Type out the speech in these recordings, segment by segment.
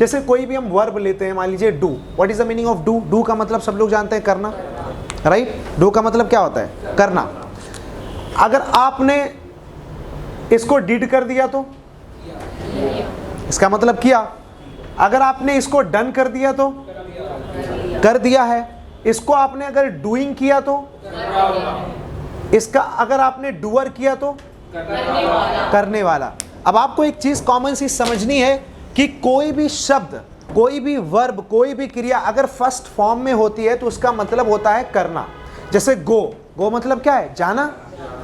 जैसे कोई भी हम वर्ब लेते हैं, मान लीजिए do, what is the meaning of do? Do का मतलब सब लोग जानते हैं करना, राइट? डू का मतलब क्या होता है? करना। अगर आपने इसको डिड कर दिया तो इसका मतलब किया। अगर आपने इसको डन कर दिया तो कर दिया है। इसको आपने अगर डूइंग किया तो, इसका अगर आपने डूअर किया तो करने वाला। अब आपको एक चीज कॉमन सी समझनी है कि कोई भी शब्द, कोई भी वर्ब, कोई भी क्रिया अगर फर्स्ट फॉर्म में होती है तो उसका मतलब होता है करना। जैसे गो, गो मतलब क्या है? जाना।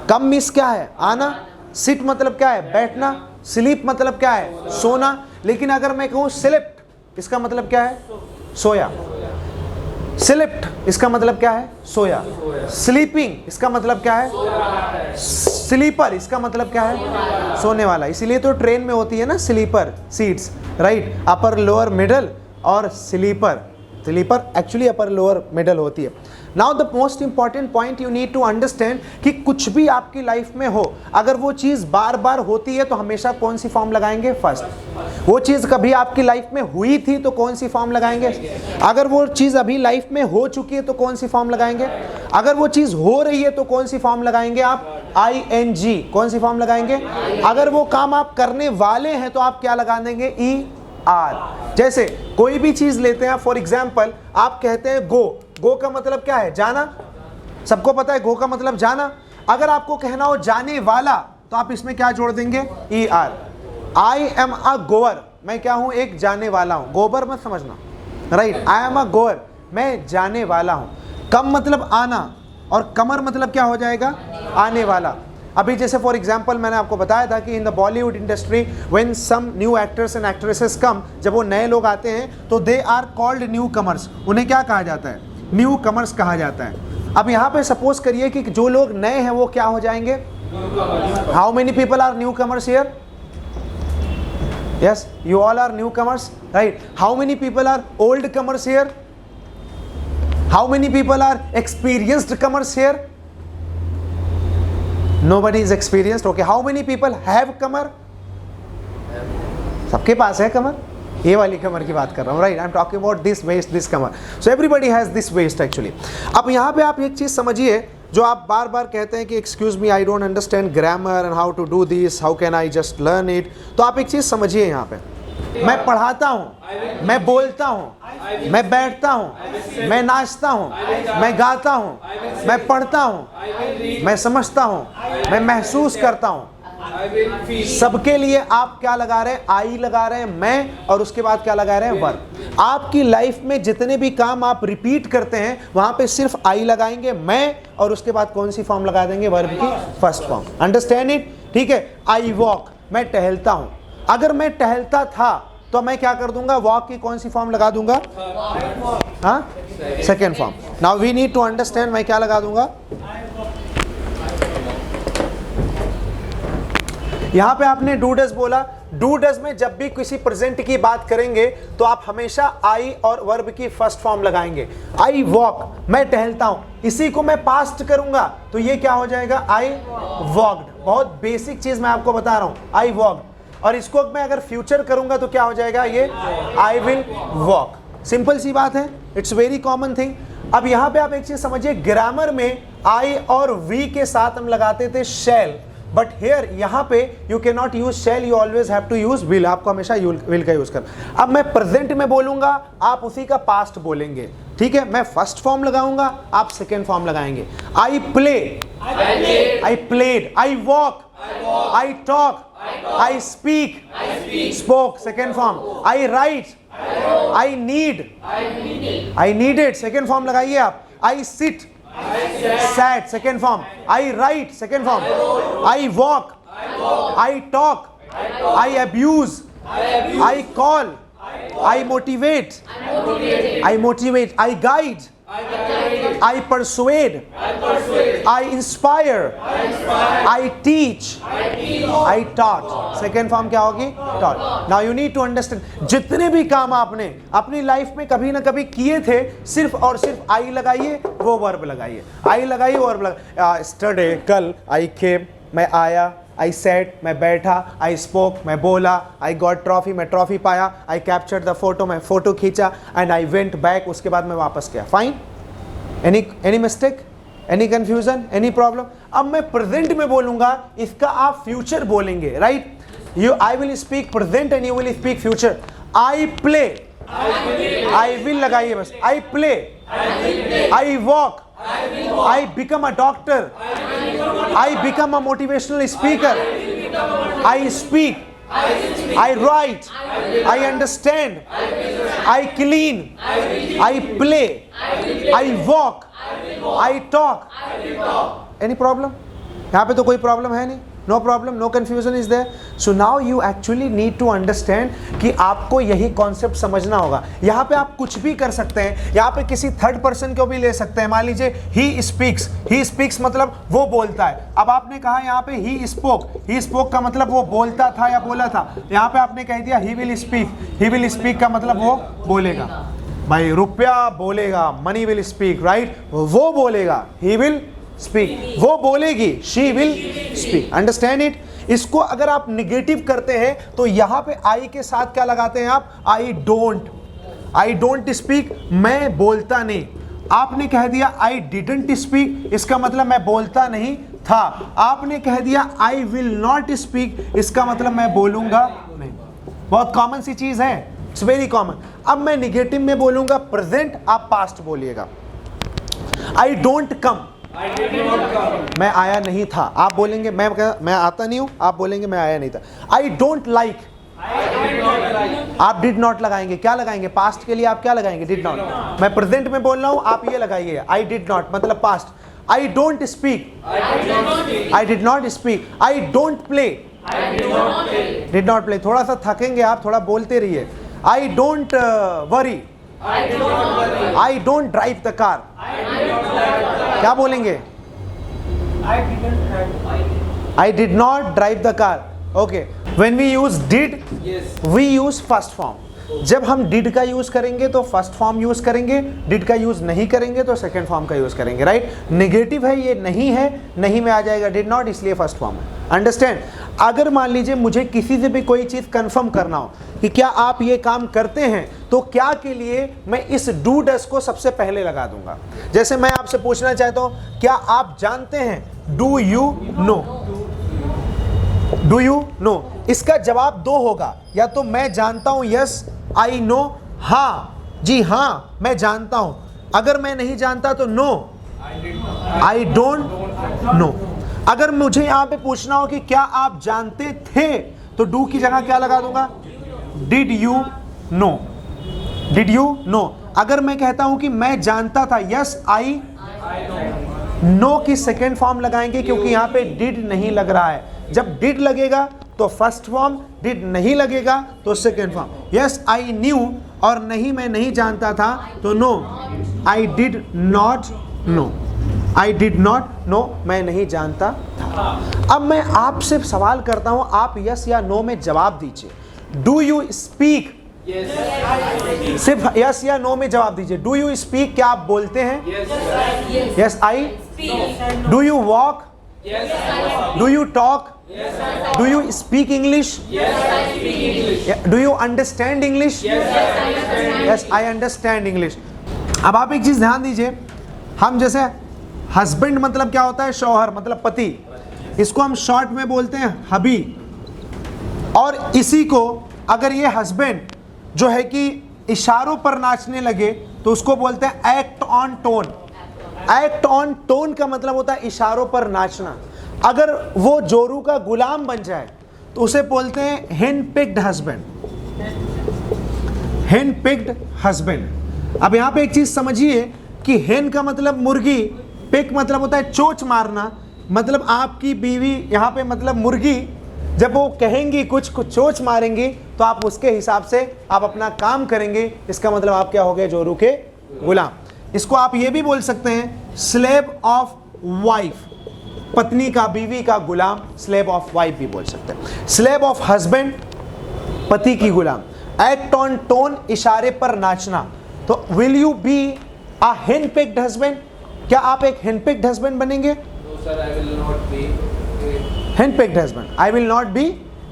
कम मिस क्या है? आना। सिट मतलब क्या है? बैठना। स्लीप मतलब क्या है? सोना। लेकिन अगर मैं कहूं स्लिप्ट, इसका मतलब क्या है? सोया। स्लिप्ट इसका मतलब क्या है? सोया। स्लीपिंग इसका मतलब क्या है? स्लीपर इसका मतलब क्या है? सोने वाला। इसीलिए तो ट्रेन में होती है ना sleeper seats, right? Upper lower middle और sleeper. Sleeper actually upper lower middle होती है। Now the most important point you need to understand कि कुछ भी आपकी लाइफ में हो, अगर वो चीज बार बार होती है तो हमेशा कौन सी फॉर्म लगाएंगे? फर्स्ट। वो चीज कभी आपकी लाइफ में हुई थी तो कौन सी फॉर्म लगाएंगे? अगर वो चीज अभी लाइफ में हो चुकी है तो कौन सी फॉर्म लगाएंगे? अगर वो चीज हो रही है तो कौन सी फॉर्म लगाएंगे आप? ING। कौन सी फॉर्म लगाएंगे? अगर वो काम आप करने वाले हैं तो आप क्या लगा देंगे? ER। जैसे कोई भी चीज लेते हैं, फॉर एग्जाम्पल आप कहते हैं गो, गो का मतलब क्या है? जाना। सबको पता है गो का मतलब जाना। अगर आपको कहना हो जाने वाला तो आप इसमें क्या जोड़ देंगे? ER। I am a goer, मैं क्या हूं? एक जाने वाला हूं। गोबर मत समझना, right? I am a goer, मैं जाने वाला हूं। कम मतलब आना और कमर मतलब क्या हो जाएगा? आने वाला। अभी जैसे फॉर एग्जाम्पल मैंने आपको बताया था कि in the Bollywood industry when some new actors and actresses come, जब वो नए लोग आते हैं तो they are called newcomers. उन्हें क्या कहा जाता है? न्यू कमर्स कहा जाता है। अब यहाँ पे सपोज करिए कि जो लोग नए हैं वो क्या हो जाएंगे? How many people are newcomers here? Yes, you all are newcomers, right? How many people are old comers here? How many people are experienced comers here? Nobody is experienced. Okay, how many people have कमर? सबके पास है कमर। ये वाली कमर की बात कर रहा हूँ, right? I am talking about this waist, this कमर। So everybody has this waist actually. अब यहाँ पे आप एक चीज़ समझिए, जो आप बार बार कहते हैं कि excuse me, I don't understand grammar and how to do this, how can I just learn it. तो आप एक चीज़ समझिए यहाँ पे, मैं पढ़ाता हूँ, मैं बोलता हूँ, मैं बैठता हूँ, मैं नाचता हूँ, मैं गाता हूँ, मैं पढ़ता हूँ, मैं समझता हूँ, मैं महसूस करता हूँ। सबके लिए आप क्या लगा रहे हैं? आई लगा रहे हैं, मैं, और उसके बाद क्या लगा रहे हैं? वर्ब। आपकी लाइफ में जितने भी काम आप रिपीट करते हैं वहां पे सिर्फ आई लगाएंगे, मैं, और उसके बाद कौन सी फॉर्म लगा देंगे? वर्ब की फर्स्ट फॉर्म। Understand it? ठीक है। आई वॉक, मैं टहलता हूं। अगर मैं टहलता था तो मैं क्या कर दूंगा? वॉक की कौन सी फॉर्म लगा दूंगा? हाँ, second form. Now we need to understand, मैं क्या लगा दूंगा? यहां पे आपने डू डज बोला। डू डज में जब भी किसी प्रेजेंट की बात करेंगे तो आप हमेशा आई और वर्ब की फर्स्ट फॉर्म लगाएंगे। आई वॉक, मैं टहलता हूं, इसी को मैं पास्ट करूंगा तो ये क्या हो जाएगा? I walked. बहुत बेसिक चीज मैं आपको बता रहा हूं, आई वॉक्ड। और इसको मैं अगर फ्यूचर करूंगा तो क्या हो जाएगा? ये आई विल वॉक। सिंपल सी बात है, इट्स वेरी कॉमन थिंग। अब यहां पे आप एक चीज समझिए, ग्रामर में आई और वी के साथ हम लगाते थे शैल, बट हेयर यहाँ पे you can not use shall, you always have to use will. आपको हमेशा विल का यूज कर। अब मैं प्रेजेंट में बोलूंगा, आप उसी का पास्ट बोलेंगे, ठीक है? मैं फर्स्ट फॉर्म लगाऊंगा, आप सेकेंड फॉर्म लगाएंगे। I play, I played, I walk, I talk, I speak, spoke, second form. I right, I need, I needed, second form लगाइए आप। I sit, sat, second form. I write, second form. I walk, I talk, I abuse, I call, I motivate, I guide, I persuade, I inspire, I teach, I taught. Second form क्या होगी? taught. Now you need to understand, जितने भी काम आपने अपनी life में कभी ना कभी किए थे, सिर्फ और सिर्फ आई लगाइए, वो वर्ब लगाइए। आई लगाइए, वर्ब लगाइए। स्टडे, कल, आई केम, मैं आया, आई सेट, मैं बैठा, आई स्पोक, मैं बोला, आई गॉट ट्रॉफी, मैं ट्रॉफी पाया, आई कैप्चर्ड द फोटो, मैं फोटो खींचा, एंड आई वेंट बैक, उसके बाद मैं वापस गया. Fine. Any mistake, any confusion, any problem? अब मैं प्रेजेंट में बोलूंगा, इसका आप फ्यूचर बोलेंगे, right? I will speak present and you will speak future. I play, I will लगाइए बस. I play, I walk, I become a doctor, I become a motivational speaker, I speak, I write, I understand, I clean, I play, I walk, I talk. Any problem? यहाँ पे तो कोई problem है नहीं. No problem, no confusion is there. So now you actually need to understand कि आपको यही concept समझना होगा. यहाँ पे आप कुछ भी कर सकते हैं. यहाँ पे किसी थर्ड पर्सन को भी ले सकते हैं. मान लीजिए ही स्पीक्स मतलब वो बोलता है. अब आपने कहा यहाँ पे ही स्पोक का मतलब वो बोलता था या बोला था. यहाँ पे आपने कह दिया ही विल स्पीक का मतलब वो बोलेगा. भाई रुपया बोलेगा, मनी विल स्पीक, राइट? वो बोलेगा, ही विल स्पीक. वो बोलेगी, she will speak. Understand it? इसको अगर आप निगेटिव करते हैं तो यहां पे आई के साथ क्या लगाते हैं आप? आई डोंट स्पीक, मैं बोलता नहीं. आपने कह दिया आई डिडंट स्पीक, इसका मतलब मैं बोलता नहीं था. आपने कह दिया आई विल नॉट स्पीक, इसका मतलब मैं बोलूंगा नहीं. बहुत कॉमन सी चीज है, इट्स वेरी कॉमन. अब मैं निगेटिव में बोलूंगा प्रेजेंट, आप पास्ट बोलिएगा. आई डोंट कम, मैं आया नहीं था. आप बोलेंगे मैं आता नहीं हूं, आप बोलेंगे मैं आया नहीं था. आई डोंट लाइक, आप डिड नॉट लगाएंगे. क्या लगाएंगे? पास्ट के लिए आप क्या लगाएंगे? Did not. मैं प्रेजेंट में बोल रहा हूं, आप ये लगाइए आई डिड नॉट मतलब past. I don't speak, I did not speak. I don't play, did not play. थोड़ा सा थकेंगे आप, थोड़ा बोलते रहिए. I don't worry, I don't drive the car. क्या बोलेंगे? I did not drive the car. Okay. When we use did, we use first form. जब हम did का यूज करेंगे तो फर्स्ट फॉर्म यूज करेंगे, did का यूज नहीं करेंगे तो सेकंड फॉर्म का यूज करेंगे, राइट? नेगेटिव है ये, नहीं है, नहीं में आ जाएगा did not, इसलिए फर्स्ट फॉर्म है. अंडरस्टैंड? अगर मान लीजिए मुझे किसी से भी कोई चीज कंफर्म करना हो कि क्या आप ये काम करते हैं, तो क्या के लिए मैं इस डू डस को सबसे पहले लगा दूंगा. जैसे मैं आपसे पूछना चाहता हूं, क्या आप जानते हैं? Do you know, do you no. इसका जवाब दो होगा, या तो मैं जानता हूं, यस आई नो, हाँ जी हाँ मैं जानता हूं. अगर मैं नहीं जानता तो नो, आई डोंट नो. अगर मुझे यहां पे पूछना हो कि क्या आप जानते थे, तो डू की जगह क्या लगा दूंगा? Did you know, did you know. अगर मैं कहता हूं कि मैं जानता था, यस आई नो की सेकेंड फॉर्म लगाएंगे, क्योंकि यहां पे डिड नहीं लग रहा है. जब डिड लगेगा तो फर्स्ट फॉर्म, डिड नहीं लगेगा तो second form. Yes I knew, और नहीं मैं नहीं जानता था तो no, I did not know, I did not know, मैं नहीं जानता था. अब मैं आपसे सवाल करता हूं, आप यस या नो में जवाब दीजिए. Do you speak? सिर्फ यस या नो में जवाब दीजिए. डू यू स्पीक, क्या आप बोलते हैं? Yes I. Do you walk? Do you talk? Do you speak English? Do you understand English? Yes I understand English. अब आप एक चीज ध्यान दीजिए, हम जैसे हस्बैंड मतलब क्या होता है? शौहर मतलब पति. इसको हम शॉर्ट में बोलते हैं हबी. और इसी को अगर ये हस्बैंड जो है कि इशारों पर नाचने लगे तो उसको बोलते हैं act on tone. Act on tone का मतलब होता है इशारों पर नाचना. अगर वो जोरू का गुलाम बन जाए तो उसे बोलते हैं हेन पिक्ड हस्बैंड, हेन पिक्ड हस्बैंड. अब यहां पे एक चीज समझिए कि हेन का मतलब मुर्गी, पिक मतलब होता है चोंच मारना. मतलब आपकी बीवी यहां पे मतलब मुर्गी, जब वो कहेंगी कुछ चोंच मारेंगी तो आप उसके हिसाब से आप अपना काम करेंगे. इसका मतलब आप क्या हो गए? जोरू के गुलाम. इसको आप ये भी बोल सकते हैं स्लेव ऑफ वाइफ, पत्नी का, बीवी का गुलाम, स्लेव ऑफ वाइफ भी बोल सकते हैं. स्लेव ऑफ हस्बैंड, पति की गुलाम. एक्ट ऑन टोन, इशारे पर नाचना. तो will you be a henpecked husband? क्या आप एक हेनपिक्ड हस्बैंड बनेंगे? henpecked husband. I will not be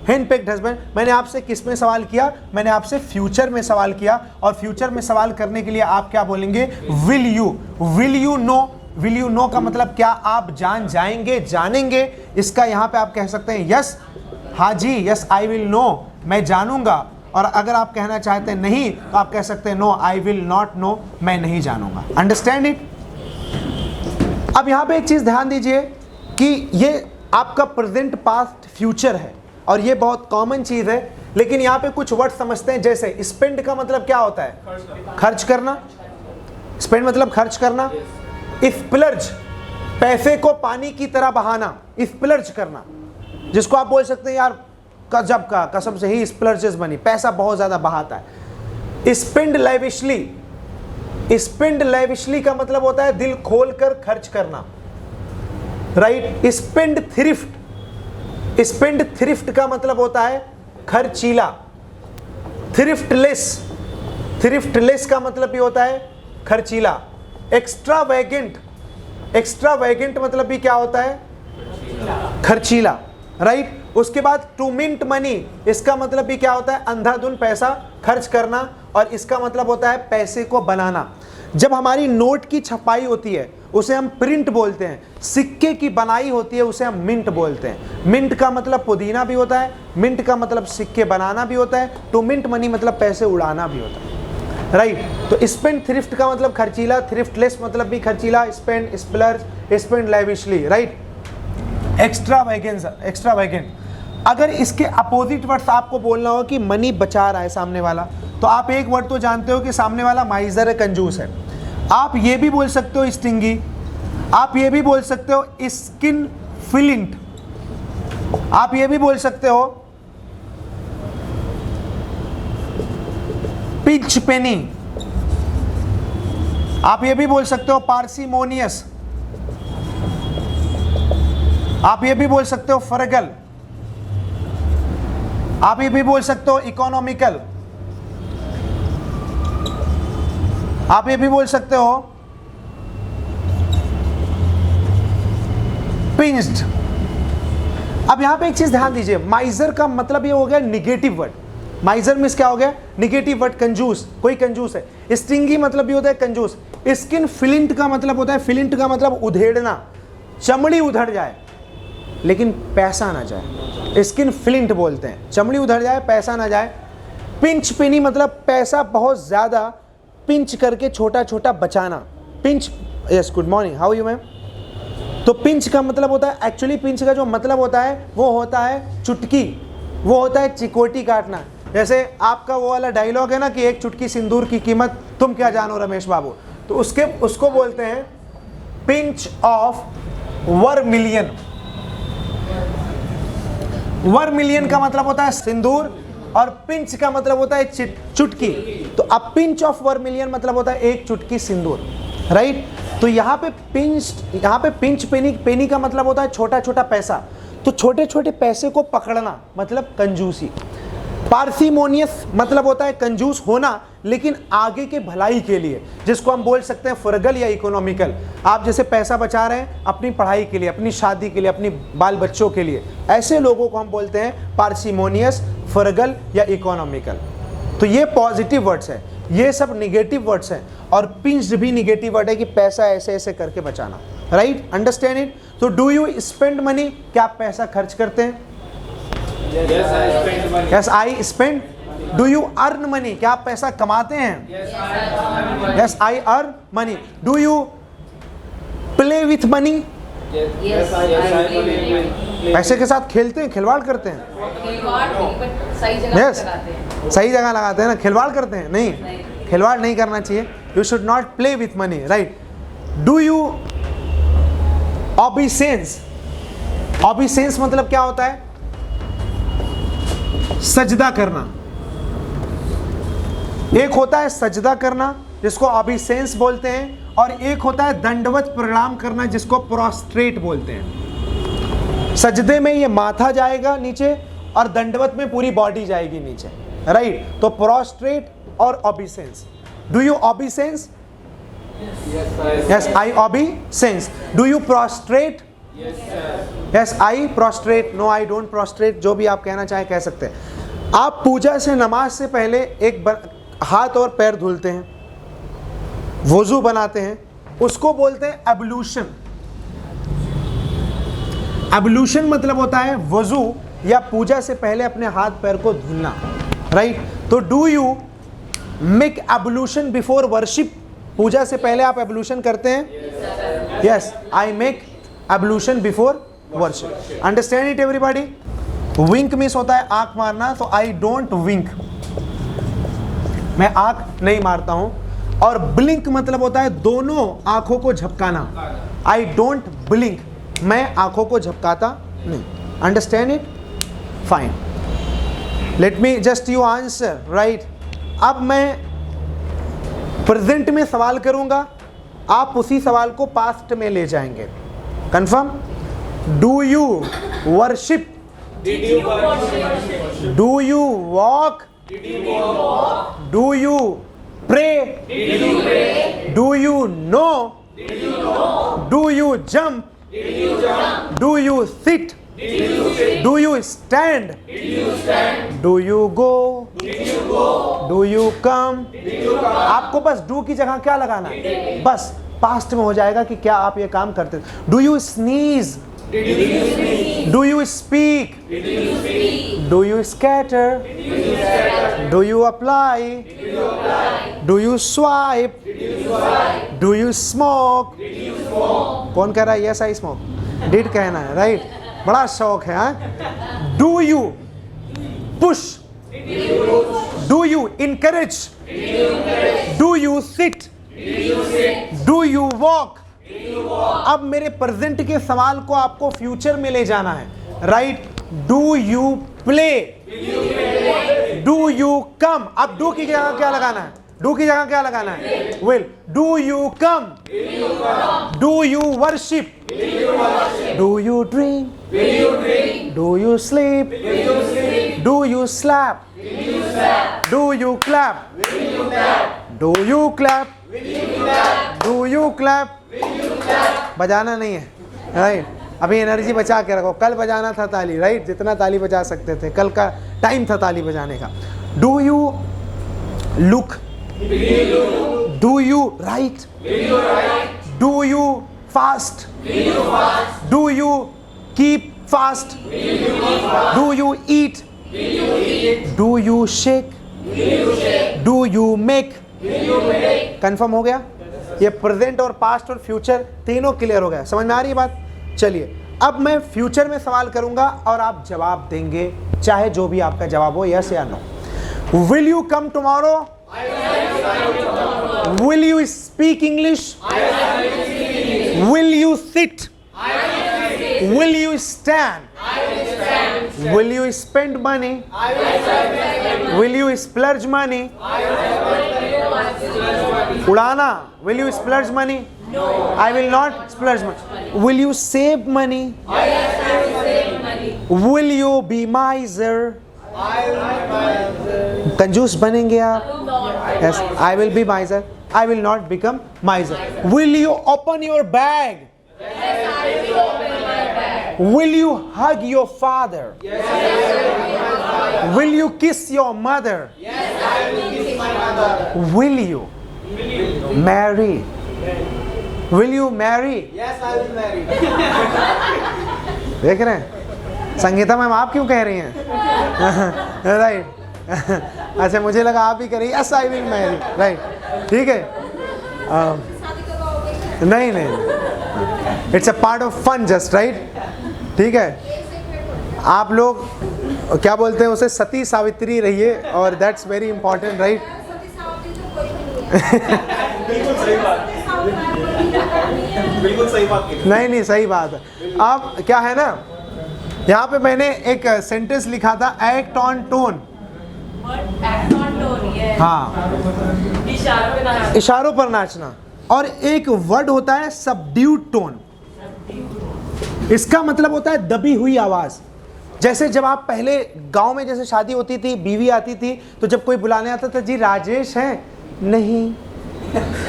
henpecked husband. मैंने आपसे किस में सवाल किया? मैंने आपसे फ्यूचर में सवाल किया, और फ्यूचर में सवाल करने के लिए आप क्या बोलेंगे? will you. will you know. will you know का मतलब क्या आप जान जाएंगे, जानेंगे? इसका यहाँ पे आप कह सकते हैं यस, हाँ जी, यस आई विल नो, मैं जानूंगा। और अगर आप कहना चाहते हैं नहीं, तो आप कह सकते हैं no I will not know, मैं नहीं जानूंगा। Understand it? अब यहाँ पे एक चीज ध्यान दीजिए कि ये आपका प्रेजेंट, पास्ट, फ्यूचर है, और ये बहुत कॉमन चीज है, लेकिन यहाँ पे कुछ वर्ड समझते हैं। जैसे स्पेंड का मतलब क्या होता है? खर्च करना। स्पेंड मतलब खर्च करना। स्प्लर्ज, पैसे को पानी की तरह बहाना, स्प्लर्ज करना, जिसको आप बोल सकते हैं यार गजब का, कसम से ही स्प्लर्जेस बनी, पैसा बहुत ज्यादा बहाता है। स्पेंड लेविशली, स्पेंड लेविशली का मतलब होता है दिल खोलकर खर्च करना, right? Spend thrift, spend thrift का मतलब होता है खर्चीला। थ्रिफ्टलेस, थ्रिफ्टलेस का मतलब भी होता है खर्चीला। एक्स्ट्रावैगेंट, एक्स्ट्रावैगेंट मतलब भी क्या होता है? खर्चीला, राइट? उसके बाद टू मिंट मनी, इसका मतलब भी क्या होता है? अंधाधुंध पैसा खर्च करना, और इसका मतलब होता है पैसे को बनाना। जब हमारी नोट की छपाई होती है उसे हम प्रिंट बोलते हैं, सिक्के की बनाई होती है उसे हम मिंट बोलते हैं। मिंट का मतलब पुदीना भी होता है, मिंट का मतलब सिक्के बनाना भी होता है, टू मिंट मनी मतलब पैसे उड़ाना भी होता है, राइट? तो स्पेंड थ्रिफ्ट का मतलब खर्चीला, थ्रिफ्टलेस मतलब भी खर्चीला, spend, splurge, spend lavishly, right? Extravagance, extravagant. अगर इसके अपोजिट वर्ड्स आपको बोलना हो कि मनी बचा रहा है सामने वाला, तो आप एक वर्ड तो जानते हो कि सामने वाला माइजर है, कंजूस है। आप ये भी बोल सकते हो स्टिंगी, आप ये भी बोल सकते हो स्किन फिलिंट, आप ये भी बोल सकते हो पिंच पेनी, आप ये भी बोल सकते हो पार्सिमोनियस, आप ये भी बोल सकते हो फरगल, आप ये भी बोल सकते हो इकोनॉमिकल, आप ये भी बोल सकते हो पिंच्ड। अब यहां पे एक चीज ध्यान दीजिए, माइजर का मतलब ये हो गया निगेटिव वर्ड। माइजर मींस क्या हो गया? निगेटिव वर्ड, कंजूस, कोई कंजूस है। स्टिंगी मतलब भी होता है कंजूस। स्किन फिलिंट का मतलब होता है, फिलिंट का मतलब उधेड़ना, चमड़ी उधड़ जाए लेकिन पैसा ना जाए, स्किन फिलिंट बोलते हैं। चमड़ी उधड़ जाए, पैसा ना जाए। पिंच पेनी मतलब पैसा बहुत ज्यादा पिंच करके छोटा छोटा बचाना। Pinch, yes, good morning, how you ma'am? तो पिंच का मतलब होता है, एक्चुअली पिंच का जो मतलब होता है वो होता है चुटकी, वो होता है चिकोटी काटना। जैसे आपका वो वाला डायलॉग है ना कि एक चुटकी सिंदूर की कीमत तुम क्या जानो रमेश बाबू, तो उसको बोलते हैं पिंच ऑफ वर्मिलियन। वर्मिलियन का मतलब होता है सिंदूर, और पिंच का मतलब होता है चुटकी। तो अब पिंच ऑफ वर्मिलियन मतलब होता है एक चुटकी सिंदूर, राइट? तो यहाँ पे पिंच पेनी का मतलब होता है छोटा छोटा पैसा। तो छोटे छोटे पैसे को पकड़ना मतलब कंजूसी। पार्सिमोनियस मतलब होता है कंजूस होना, लेकिन आगे के भलाई के लिए, जिसको हम बोल सकते हैं फुरगल या इकोनॉमिकल। आप जैसे पैसा बचा रहे हैं अपनी पढ़ाई के लिए, अपनी शादी के लिए, अपनी बाल बच्चों के लिए, ऐसे लोगों को हम बोलते हैं पार्सिमोनियस, फुरगल या इकोनॉमिकल। तो ये पॉजिटिव वर्ड्स है, ये सब निगेटिव वर्ड्स हैं। और पिंच भी निगेटिव वर्ड है कि पैसा ऐसे ऐसे करके बचाना, राइट? Understand it? तो डू यू स्पेंड मनी, क्या आप पैसा खर्च करते हैं? Yes I spend. Do you earn money, क्या आप पैसा कमाते हैं? Yes I earn money. Do you play with money, पैसे के साथ खेलते हैं, खिलवाड़ करते हैं? यस, सही जगह लगाते हैं ना, खिलवाड़ करते हैं? नहीं, खिलवाड़ नहीं करना चाहिए। You should not play with money, right? Do you obeisance, obeisance मतलब क्या होता है? सजदा करना। एक होता है सजदा करना जिसको ऑबिसेंस बोलते हैं, और एक होता है दंडवत प्रणाम करना जिसको प्रोस्ट्रेट बोलते हैं। सजदे में ये माथा जाएगा नीचे और दंडवत में पूरी बॉडी जाएगी नीचे, राइट? तो प्रोस्ट्रेट और obeisance. Do you obeisance? Yes I obeisance. Do you prostrate? Yes, I prostrate, no I don't prostrate, जो भी आप कहना चाहें कह सकते हैं। आप पूजा से, नमाज से पहले एक हाथ और पैर धुलते हैं, वुजू बनाते हैं, उसको बोलते हैं एब्लूशन। एब्लूशन मतलब होता है वुजू या पूजा से पहले अपने हाथ पैर को धुलना, राइट। तो do you make ablution before worship? Puja से पहले आप एब्लूशन करते हैं? Yes, I make ablution before worship. Understand it everybody? Wink miss होता है आंख मारना, तो आई डोंट विंक, मैं आंख नहीं मारता हूं। और ब्लिंक मतलब होता है दोनों आंखों को झपकाना, आई डोंट ब्लिंक, मैं आंखों को झपकाता नहीं। Understand it? Fine, let me just you answer, right. अब मैं प्रेजेंट में सवाल करूंगा, आप उसी सवाल को पास्ट में ले जाएंगे। Confirm? Do you worship? Do you walk? Do you pray? Do you know? Do you jump? Do you sit? Do you stand? Do you go? Do you come? आपको बस डू की जगह क्या लगाना है, बस पास्ट में हो जाएगा कि क्या आप ये काम करते। Do you sneeze? Do you speak? Do you scatter? Do you apply? Do you swipe? Do you smoke? कौन कह रहा है यस आई स्मोक? डिड कहना है, राइट। बड़ा शौक है, हाँ। Do you push? Do you encourage? Do you sit? Do you walk? अब मेरे प्रेजेंट के सवाल को आपको फ्यूचर में ले जाना है, right. Do you play? Do you कम? अब डू की जगह क्या लगाना है? डू की जगह क्या लगाना है? Will. Do you come? Do you worship? Do you dream? Do you sleep? Do you slab? Do you clap? Do you clap? Do you clap? बजाना नहीं है, राइट। अभी एनर्जी बचा के रखो, कल बजाना था ताली, राइट। जितना ताली बजा सकते थे, कल का टाइम था ताली बजाने का। Do you look? Do you right? Do you fast? Do you keep fast? Do you eat? Do you shake? Do you make? Confirm हो गया? ये प्रेजेंट और पास्ट और फ्यूचर तीनों क्लियर हो गया। समझ में आ रही है बात? चलिए, अब मैं फ्यूचर में सवाल करूंगा और आप जवाब देंगे, चाहे जो भी आपका जवाब हो, यस या no. Will you come tomorrow? Will you speak English? Will you sit? Will you stand? Will you spend money? Will you splurge money? उड़ाना? Will you splurge money? I will not splurge money. Will you save money? Yes, I will save money. Will you be miser? I will be miser. कंजूस बनेंगे आप? Yes, I will be miser. I will not become miser. Will you open your bag? Yes, I will open my bag. Will you hug your father? Yes, I will hug my father. Will you kiss your mother? Yes, I will kiss my mother. Will you marry? Will you marry? Yes, I will marry. देख रहे हैं Sangeeta ma'am, आप क्यों कह रही हैं? Right. अच्छा, मुझे लगा आप ही कह रही, yes I will marry, right. ठीक है, नहीं नहीं, it's a part of fun just, right. ठीक है, आप लोग क्या बोलते हैं उसे, सती सावित्री रहिए, और दैट्स वेरी इंपॉर्टेंट, राइट। बिल्कुल सही बात की। नहीं सही बात है। अब क्या है ना, यहाँ पे मैंने एक सेंटेंस लिखा था, एक्ट ऑन टोन। हाँ, इशारों पर नाचना। और एक वर्ड होता है सबड्यूड टोन। इसका मतलब होता है दबी हुई आवाज। जैसे जब आप पहले गांव में जैसे शादी होती थी, बीवी आती थी, तो जब कोई बुलाने आता था, जी राजेश हैं? नहीं।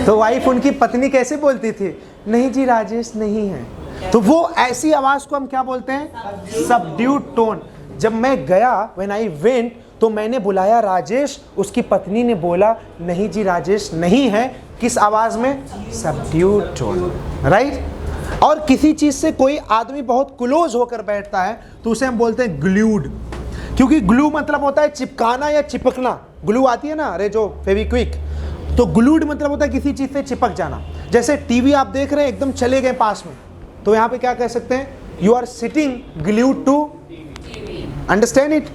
तो वाइफ उनकी पत्नी कैसे बोलती थी? नहीं जी राजेश नहीं है। तो वो ऐसी आवाज को हम क्या बोलते हैं? Subdued tone. जब मैं गया, व्हेन आई वेंट, तो मैंने बुलाया राजेश, उसकी पत्नी ने बोला नहीं जी राजेश नहीं है। किस आवाज में? Subdued tone, right. और किसी चीज से कोई आदमी बहुत क्लोज होकर बैठता है तो उसे हम बोलते हैं ग्लूड, क्योंकि ग्लू मतलब होता है चिपकाना या चिपकना। ग्लू आती है ना, अरे जो फेविक्विक, तो ग्लूड मतलब होता है किसी चीज से चिपक जाना। जैसे टीवी आप देख रहे हैं, एकदम चले गए पास में, तो यहां पे क्या कह सकते हैं? You are sitting glued to, understand it?